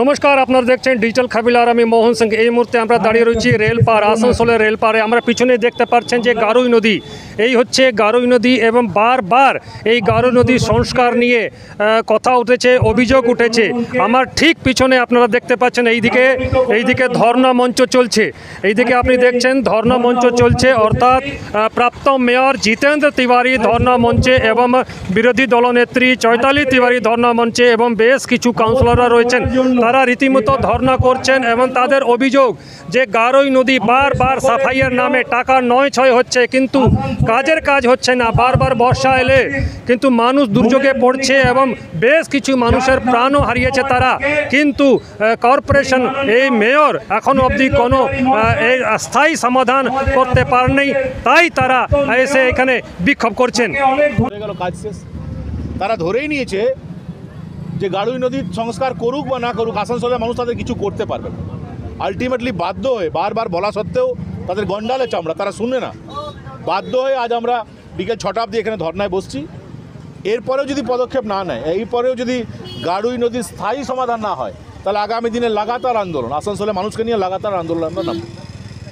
নমস্কার, আপনারা দেখছেন ডিজিটাল খাবিল আর আমি মোহন সিং। এই মুহূর্তে আমরা দাঁড়িয়ে রয়েছি রেলপার, আসানসোলের রেলপারে। আমরা পিছনে দেখতে পাচ্ছেন যে গারুই নদী, এই হচ্ছে গারুই নদী এবং বারবার এই গারুই নদী সংস্কার নিয়ে কথা উঠেছে, অভিযোগ উঠেছে। আমার ঠিক পিছনে আপনারা দেখতে পাচ্ছেন এইদিকে ধর্ণা মঞ্চ চলছে। এইদিকে আপনি দেখছেন ধর্ণা মঞ্চ চলছে, অর্থাৎ প্রাক্তন মেয়র জিতেন্দ্র তিওয়ারি ধর্ণা মঞ্চে এবং বিরোধী দলনেত্রী চৈতালি তিওয়ারি ধর্ণা মঞ্চে এবং বেশ কিছু কাউন্সিলররা রয়েছেন, তারা রীতিমতো ধর্ণা করছেন এবং তাদের অভিযোগ যে গারুই নদী বারবার সাফাইয়ের নামে টাকা নয় ছয় হচ্ছে, কিন্তু কাজের কাজ হচ্ছে না। বারবার বর্ষা এলে কিন্তু মানুষ দুর্যোগে পড়ছে এবং বেশ কিছু মানুষের প্রাণও হারিয়েছে তারা, কিন্তু কর্পোরেশন এই মেয়র এখনও অবধি কোনো এই স্থায়ী সমাধান করতে পারেনি, তাই তারা এসে এখানে বিক্ষোভ করছেন। কাজ শেষ, তারা ধরেই নিয়েছে যে গারুই নদীর সংস্কার করুক বা না করুক, আসানসোলের মানুষ তাদের কিছু করতে পারবে না। আলটিমেটলি বাধ্য হয়ে বারবার বলা সত্ত্বেও তাদের গন্ডালে চামড়া, তারা শুনে না। বাধ্য হয়ে আজ আমরা বিকেল 6টা অবধি এখানে ধর্নায় বসছি। এরপরেও যদি পদক্ষেপ না নেয়, এরপরেও যদি গারুই নদীর স্থায়ী সমাধান না হয়, তাহলে আগামী দিনে লাগাতার আন্দোলন, আসানসোলের মানুষকে নিয়ে লাগাতার আন্দোলন আমরা নামব।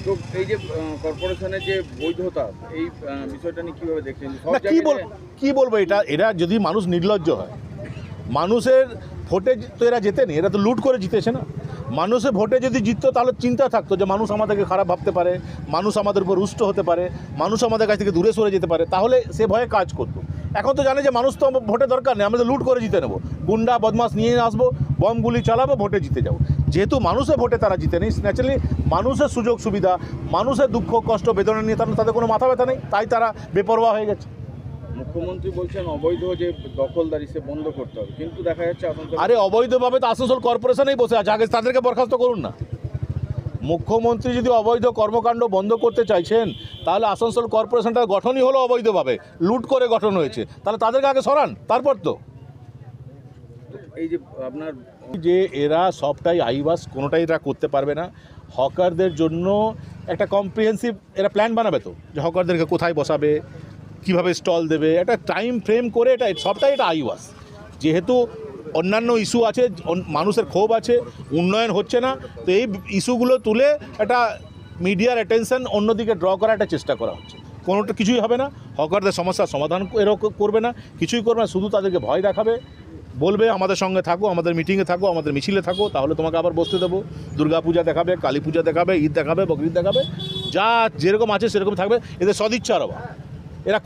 তো এই যে কর্পোরেশনের যে বৈধতা, এই বিষয়টা নিয়ে কীভাবে দেখছেন? কি বলবো, এরা যদি মানুষ নির্লজ্জ হয়, মানুষের ভোটে তো এরা জেতেনি, এরা তো লুট করে জিতেছে না। মানুষের ভোটে যদি জিততো তাহলে চিন্তা থাকতো যে মানুষ আমাদেরকে খারাপ ভাবতে পারে, মানুষ আমাদের উপর রুষ্ট হতে পারে, মানুষ আমাদের কাছ থেকে দূরে সরে যেতে পারে, তাহলে সে ভয়ে কাজ করতো। এখন তো জানে যে মানুষ তো ভোটে দরকার নেই, আমরা তো লুট করে জিতে নেবো, গুন্ডা বদমাস নিয়ে আসবো, বমগুলি চালাবো, ভোটে জিতে যাবো। যেহেতু মানুষের ভোটে তারা জিতে নেই, ন্যাচারালি মানুষের সুযোগ সুবিধা, মানুষের দুঃখ কষ্ট বেদনা নিয়ে তাদের কোনো মাথা ব্যথা নেই, তাই তারা বেপরোয়া হয়ে গেছে। মুখ্যমন্ত্রী বলছেন অবৈধ যে দখলদারি সে বন্ধ করতে হবে, কিন্তু দেখা যাচ্ছে আরে অবৈধভাবে তো আসানসোল কর্পোরেশনেই বসে আছে, আগে তাদেরকে বরখাস্ত করুন না। মুখ্যমন্ত্রী যদি অবৈধ কর্মকাণ্ড বন্ধ করতে চাইছেন, তাহলে আসানসোল কর্পোরেশনটা গঠনই হলো অবৈধভাবে, লুট করে গঠন হয়েছে, তাহলে তাদেরকে আগে সরান, তারপর তো এই যে আপনার যে এরা সবটাই আইবাস, কোনোটাই এরা করতে পারবে না। হকারদের জন্য একটা কম্প্রিহেন্সিভ এরা প্ল্যান বানাবে তো, যে হকারদেরকে কোথায় বসাবে, কিভাবে স্টল দেবে, একটা টাইম ফ্রেম করে, এটা সবটাই এটা আইওয়াস। যেহেতু অন্যান্য ইস্যু আছে, মানুষের ক্ষোভ আছে, উন্নয়ন হচ্ছে না, তো এই ইস্যুগুলো তুলে একটা মিডিয়ার অ্যাটেনশন অন্যদিকে ড্র করার একটা চেষ্টা করা হচ্ছে। কোনোটা কিছুই হবে না, হকারদের সমস্যার সমাধান এরকম করবে না, কিছুই করবে না, শুধু তাদেরকে ভয় দেখাবে, বলবে আমাদের সঙ্গে থাকো, আমাদের মিটিংয়ে থাকো, আমাদের মিছিলে থাকো, তাহলে তোমাকে আবার বসতে দেবো। দুর্গাপূজা দেখাবে, কালী পূজা দেখাবে, ঈদ দেখাবে, বকরিদ দেখাবে, যা যেরকম আছে সেরকম থাকবে। এদের সদিচ্ছার অভাব, এরা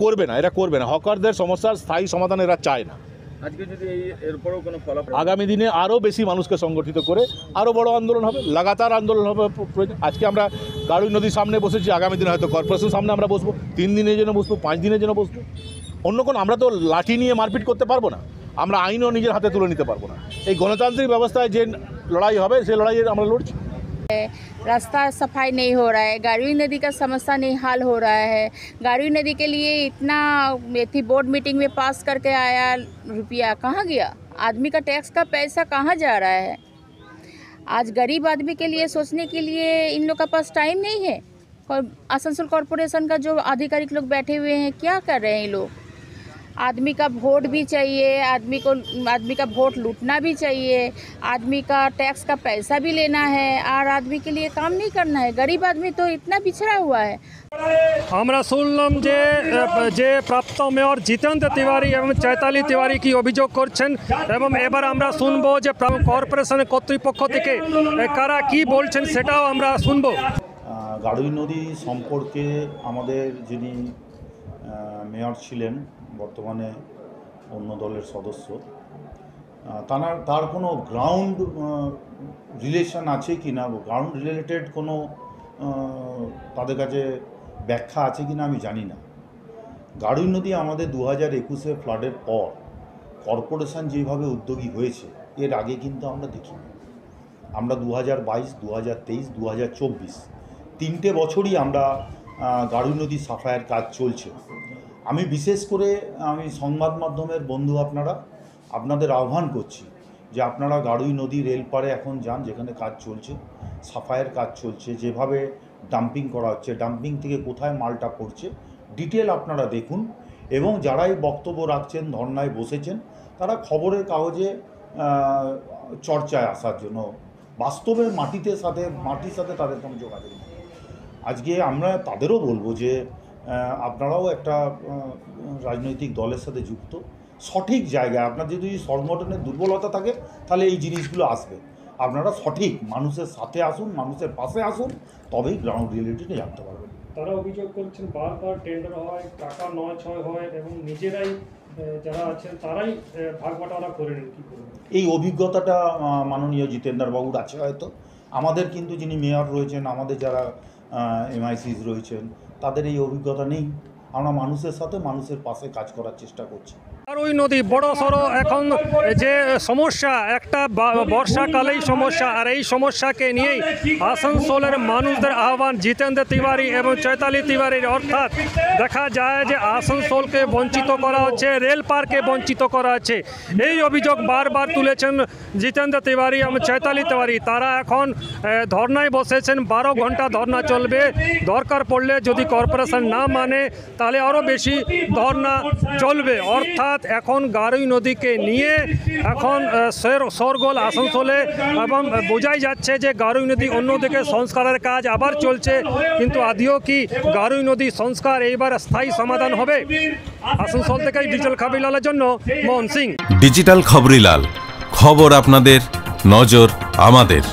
করবে না। হকারদের সমস্যার স্থায়ী সমাধান এরা চায় না। আজকে যদি এরপরেও কোনো ফলাফল, আগামী দিনে আরও বেশি মানুষকে সংগঠিত করে আরও বড় আন্দোলন হবে, লাগাতার আন্দোলন হবে প্রয়োজন। আজকে আমরা গারুই নদীর সামনে বসেছি, আগামী দিনে হয়তো কর্পোরেশন সামনে আমরা বসবো, 3 দিনের জন্য বসবো, 5 দিনের জন্য বসবো। অন্য কোনো, আমরা তো লাঠি নিয়ে মারপিট করতে পারবো না, আমরা আইনও নিজের হাতে তুলে নিতে পারবো না। এই গণতান্ত্রিক ব্যবস্থায় যে লড়াই হবে, সেই লড়াইয়ে আমরা লড়ছি। रास्ता सफाई नहीं हो रहा है, गारवी नदी का समस्या नहीं हल हो रहा है। गारवी नदी के लिए इतना थी बोर्ड मीटिंग में पास करके आया, रुपया कहाँ गया? आदमी का टैक्स का पैसा कहाँ जा रहा है? आज गरीब आदमी के लिए सोचने के लिए इन लोग का पास टाइम नहीं है। आसनसोल कॉरपोरेशन का जो आधिकारिक लोग बैठे हुए हैं, क्या कर रहे हैं ये लोग? आदमी का वोट भी चाहिए, आदमी का वोट लूटना भी चाहिए, आदमी का टैक्स का पैसा भी लेना है और आदमी के लिए काम नहीं करना है। गरीब आदमी तो इतना पिछड़ा हुआ है। আমরা শুনলাম যে প্রাপ্ত মেয়র জিতেন্দ্র তিওয়ারি এবং চৈতালি তিওয়ারি কি অভিযোগ করছেন, এবং এবার আমরা শুনবো যে কর্পোরেশনের কর্তৃপক্ষ থেকে কারা কি বলছেন, সেটাও আমরা শুনবো। গারুই নদী সম্পর্কে আমাদের যিনি মেয়র ছিলেন, বর্তমানে অন্য দলের সদস্য, তার কোনো গ্রাউন্ড রিলেশন আছে কি না, গ্রাউন্ড রিলেটেড কোনো তাদের কাছে ব্যাখ্যা আছে কি না আমি জানি না। গারুই নদী আমাদের 2021-এ ফ্লাডের পর কর্পোরেশন যেভাবে উদ্যোগী হয়েছে, এর আগে কিন্তু আমরা দেখিনি। আমরা 2022, 2023, 2024 3টে বছরই আমরা গারুই নদী সাফাইয়ের কাজ চলছে। আমি বিশেষ করে সংবাদ মাধ্যমের বন্ধু আপনাদের আহ্বান করছি যে আপনারা গারুই নদী রেলপারে এখন যান, যেখানে কাজ চলছে, সাফাইয়ের কাজ চলছে, যেভাবে ডাম্পিং করা হচ্ছে, ডাম্পিং থেকে কোথায় মালটা পড়ছে, ডিটেল আপনারা দেখুন। এবং যারাই বক্তব্য রাখছেন, ধর্নায় বসেছেন, তারা খবরের কাগজে চর্চায় আসার জন্য। বাস্তবে মাটির সাথে তাদের কোনো যোগাযোগ নেই। আজকে আমরা তাদেরও বলবো যে আপনারাও একটা রাজনৈতিক দলের সাথে যুক্ত, সঠিক জায়গায় আপনার যদি সংগঠনের দুর্বলতা থাকে তাহলে এই জিনিসগুলো আসবে। আপনারা সঠিক মানুষের সাথে আসুন, মানুষের পাশে আসুন, তবেই গ্রাউন্ড রিয়েলিটিতে জানতে পারবেন। তারা অভিযোগ করছেন বারবার টেন্ডার হয়, টাকা নয় ছয় হয় এবং নিজেরাই যারা আছেন তারাই ভাগ বাটোয়ারা করে নেন। কী করবেন? এই অভিজ্ঞতাটা মাননীয় জিতেন্দ্রবাবুর আছে হয়তো, আমাদের কিন্তু যিনি মেয়র রয়েছেন, আমাদের যারা এমআইসিস রয়েছেন, তাদের এই অভিজ্ঞতা নেই। আমরা মানুষের সাথে মানুষের পাশে কাজ করার চেষ্টা করছি। গারোই নদী বড় সড়ো এখন যে সমস্যা, একটা বর্ষাকালেই সমস্যা, আর এই সমস্যাকে নিয়েই আসানসোলের মানুষদের আহ্বান জিতেন্দ্র তিওয়ারি এবং চৈতালি তিওয়ারির। অর্থাৎ দেখা যায় যে আসানসোলকে বঞ্চিত করা হচ্ছে, রেল পারকে বঞ্চিত করা হচ্ছে, এই অভিযোগ বারবার তুলেছেন জিতেন্দ্র তিওয়ারি এবং চৈতালি তিওয়ারি। তারা এখন ধর্নায় বসেছেন, 12 ঘন্টা ধর্না চলবে। দরকার পড়লে যদি কর্পোরেশন না মানে তাহলে আরও বেশি ধর্না চলবে। অর্থাৎ এখন গারোই নদীকে নিয়ে এখন শোরগোল আসানসোলে, এবং বোঝাই যাচ্ছে যে গারোই নদী অন্যদিকে সংস্কারের কাজ আবার চলছে। কিন্তু আদৌ কি গারোই নদী সংস্কার এইবার স্থায়ী সমাধান হবে? আসানসোল থেকে ডিজিটাল খবরিলালের জন্য মোহন সিং। ডিজিটাল খবরিলাল, খবর আপনাদের, নজর আমাদের।